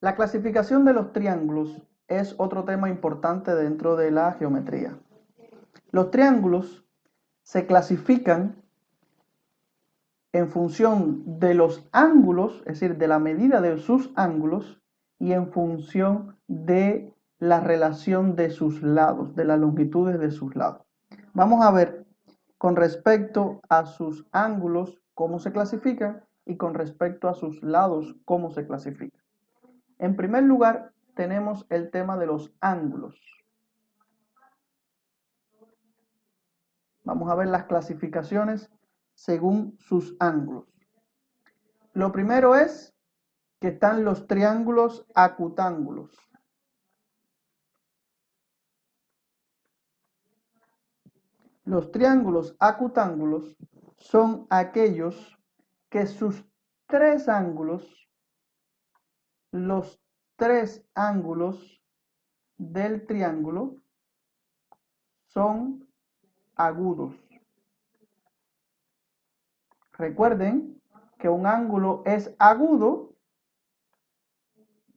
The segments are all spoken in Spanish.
La clasificación de los triángulos es otro tema importante dentro de la geometría. Los triángulos se clasifican en función de los ángulos, es decir, de la medida de sus ángulos y en función de la relación de sus lados, de las longitudes de sus lados. Vamos a ver con respecto a sus ángulos cómo se clasifican y con respecto a sus lados cómo se clasifican. En primer lugar, tenemos el tema de los ángulos. Vamos a ver las clasificaciones según sus ángulos. Lo primero es que están los triángulos acutángulos. Los triángulos acutángulos son aquellos que sus tres ángulos, los tres ángulos del triángulo son agudos. Recuerden que un ángulo es agudo.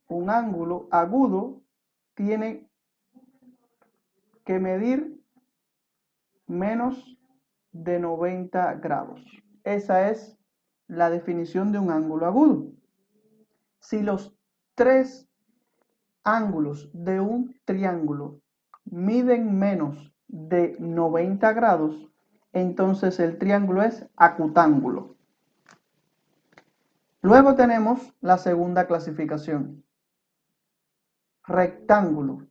Un ángulo agudo tiene que medir menos de 90 grados. Esa es la definición de un ángulo agudo. Si los tres ángulos de un triángulo miden menos de 90 grados, entonces el triángulo es acutángulo. Luego tenemos la segunda clasificación, rectángulo.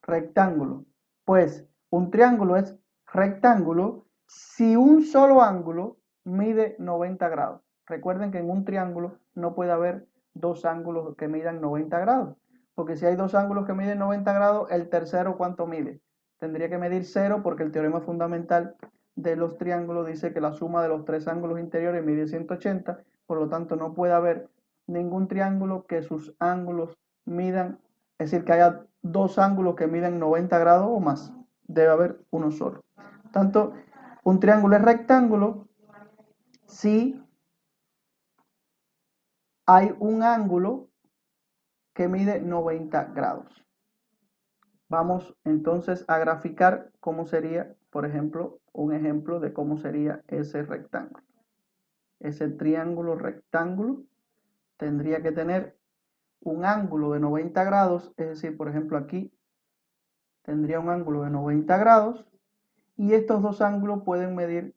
Rectángulo. Pues un triángulo es rectángulo si un solo ángulo mide 90 grados. Recuerden que en un triángulo no puede haber dos ángulos que midan 90 grados, porque si hay dos ángulos que miden 90 grados, el tercero ¿cuánto mide? Tendría que medir 0 porque el teorema fundamental de los triángulos dice que la suma de los tres ángulos interiores mide 180, por lo tanto no puede haber ningún triángulo que sus ángulos midan, es decir, que haya dos ángulos que miden 90 grados o más, debe haber uno solo. Tanto un triángulo es rectángulo si hay un ángulo que mide 90 grados. Vamos entonces a graficar cómo sería, por ejemplo, un ejemplo de cómo sería ese rectángulo. Ese triángulo rectángulo tendría que tener un ángulo de 90 grados, es decir, por ejemplo aquí tendría un ángulo de 90 grados y estos dos ángulos pueden medir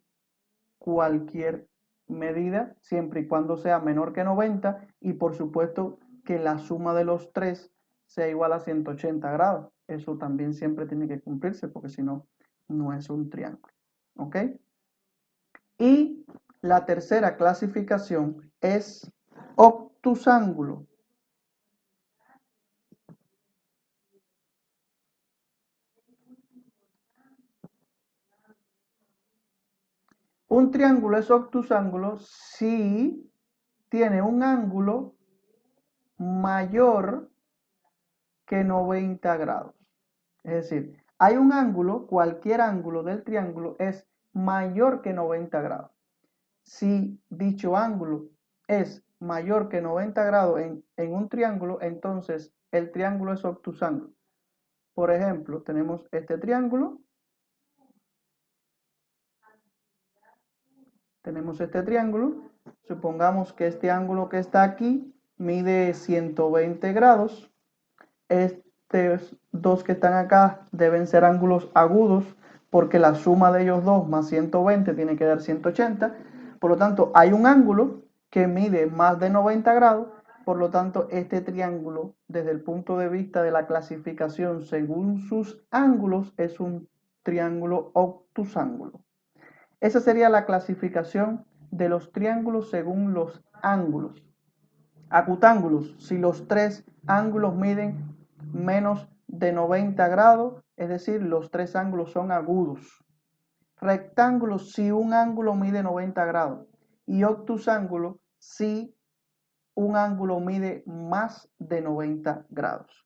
cualquier medida siempre y cuando sea menor que 90 y por supuesto que la suma de los tres sea igual a 180 grados. Eso también siempre tiene que cumplirse porque si no, no es un triángulo. ¿Ok? Y la tercera clasificación es obtusángulo. Un triángulo es obtusángulo si tiene un ángulo mayor que 90 grados. Es decir, hay un ángulo, cualquier ángulo del triángulo es mayor que 90 grados. Si dicho ángulo es mayor que 90 grados en un triángulo, entonces el triángulo es obtusángulo. Por ejemplo, tenemos este triángulo. Tenemos este triángulo. Supongamos que este ángulo que está aquí mide 120 grados. Estos dos que están acá deben ser ángulos agudos porque la suma de ellos dos más 120 tiene que dar 180. Por lo tanto, hay un ángulo que mide más de 90 grados. Por lo tanto, este triángulo, desde el punto de vista de la clasificación según sus ángulos, es un triángulo obtusángulo. Esa sería la clasificación de los triángulos según los ángulos. Acutángulos, si los tres ángulos miden menos de 90 grados, es decir, los tres ángulos son agudos. Rectángulos, si un ángulo mide 90 grados. Y obtusángulo, si un ángulo mide más de 90 grados.